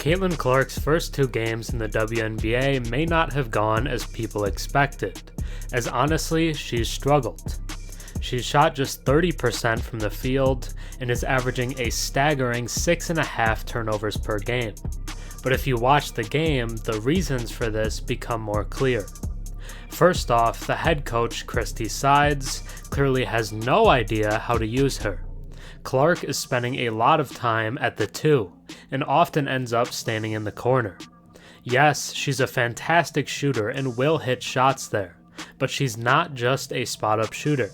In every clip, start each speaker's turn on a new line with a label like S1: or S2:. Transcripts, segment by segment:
S1: Caitlin Clark's first 2 games in the WNBA may not have gone as people expected, as honestly, she's struggled. She's shot just 30% from the field and is averaging a staggering 6.5 turnovers per game. But if you watch the game, the reasons for this become more clear. First off, the head coach, Christy Sides, clearly has no idea how to use her. Clark is spending a lot of time at the 2, and often ends up standing in the corner. Yes, she's a fantastic shooter and will hit shots there, but she's not just a spot-up shooter.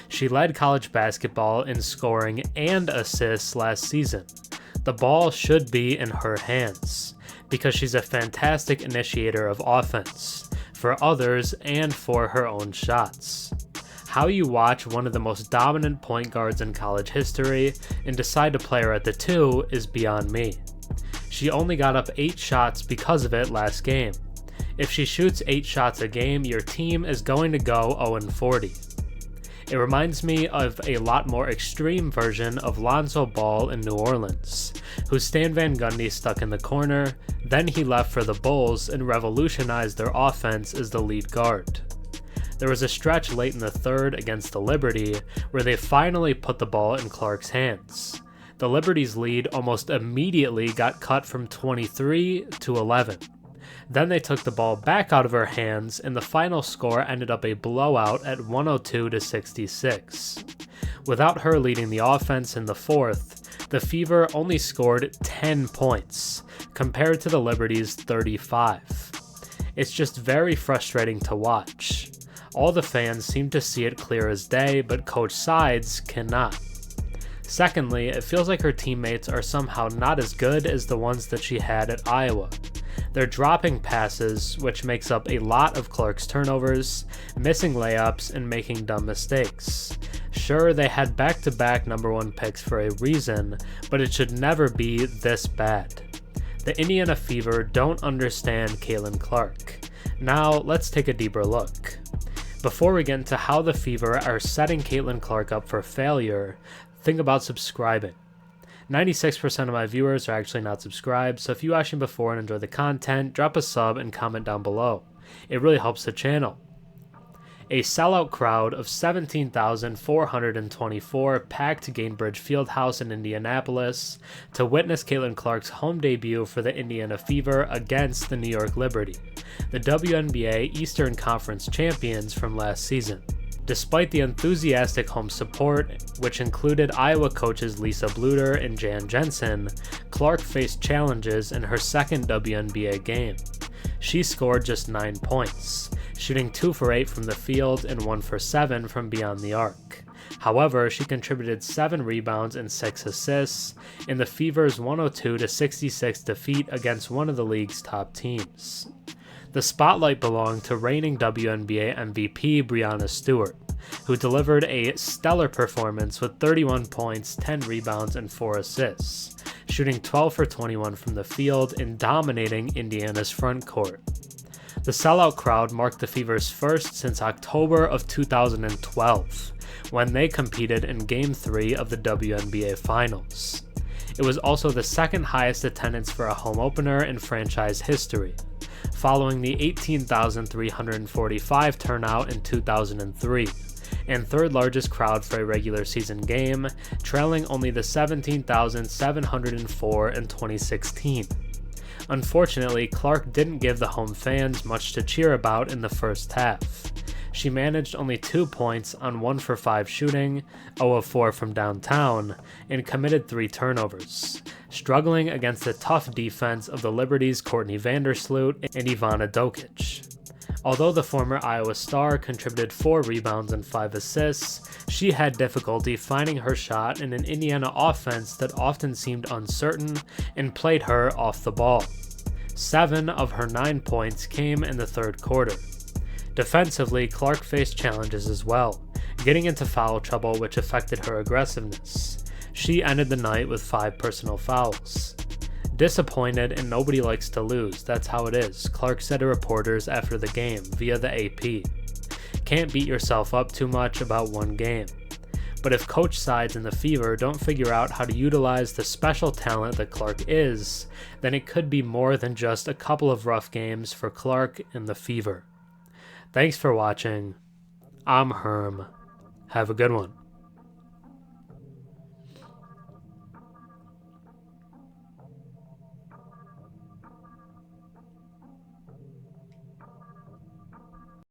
S1: She led college basketball in scoring and assists last season. The ball should be in her hands, because she's a fantastic initiator of offense, for others and for her own shots. How you watch one of the most dominant point guards in college history and decide to play her at the 2 is beyond me. She only got up 8 shots because of it last game. If she shoots 8 shots a game, your team is going to go 0-40. It reminds me of a lot more extreme version of Lonzo Ball in New Orleans, who Stan Van Gundy stuck in the corner, then he left for the Bulls and revolutionized their offense as the lead guard. There was a stretch late in the 3rd against the Liberty where they finally put the ball in Clark's hands. The Liberty's lead almost immediately got cut from 23 to 11. Then they took the ball back out of her hands and the final score ended up a blowout at 102-66. Without her leading the offense in the 4th, the Fever only scored 10 points, compared to the Liberty's 35. It's just very frustrating to watch. All the fans seem to see it clear as day, but Coach Sides cannot. Secondly, it feels like her teammates are somehow not as good as the ones that she had at Iowa. They're dropping passes, which makes up a lot of Clark's turnovers, missing layups, and making dumb mistakes. Sure, they had back-to-back #1 picks for a reason, but it should never be this bad. The Indiana Fever don't understand Caitlin Clark. Now, let's take a deeper look. Before we get into how the Fever are setting Caitlin Clark up for failure, think about subscribing. 96% of my viewers are actually not subscribed, so if you watched me before and enjoy the content, drop a sub and comment down below. It really helps the channel. A sellout crowd of 17,424 packed Gainbridge Fieldhouse in Indianapolis to witness Caitlin Clark's home debut for the Indiana Fever against the New York Liberty, the WNBA Eastern Conference champions from last season. Despite the enthusiastic home support, which included Iowa coaches Lisa Bluder and Jan Jensen, Clark faced challenges in her second WNBA game. She scored just 9 points, shooting 2 for 8 from the field and 1 for 7 from beyond the arc. However, she contributed 7 rebounds and 6 assists in the Fever's 102-66 defeat against one of the league's top teams. The spotlight belonged to reigning WNBA MVP Breanna Stewart, who delivered a stellar performance with 31 points, 10 rebounds, and 4 assists, shooting 12 for 21 from the field and dominating Indiana's front court. The sellout crowd marked the Fever's first since October of 2012, when they competed in Game 3 of the WNBA Finals. It was also the second highest attendance for a home opener in franchise history, following the 18,345 turnout in 2003, and third largest crowd for a regular season game, trailing only the 17,704 in 2016. Unfortunately, Clark didn't give the home fans much to cheer about in the first half. She managed only 2 points on 1 for 5 shooting, 0 of 4 from downtown, and committed 3 turnovers, struggling against the tough defense of the Liberty's Courtney Vandersloot and Ivana Dokic. Although the former Iowa star contributed 4 rebounds and 5 assists, she had difficulty finding her shot in an Indiana offense that often seemed uncertain and played her off the ball. 7 of her 9 points came in the 3rd quarter. Defensively, Clark faced challenges as well, getting into foul trouble which affected her aggressiveness. She ended the night with 5 personal fouls. Disappointed, and nobody likes to lose, that's how it is, Clark said to reporters after the game via the AP. Can't beat yourself up too much about one game. But if Coach Sides and the Fever don't figure out how to utilize the special talent that Clark is, then it could be more than just a couple of rough games for Clark and the Fever. Thanks for watching. I'm Herm. Have a good one.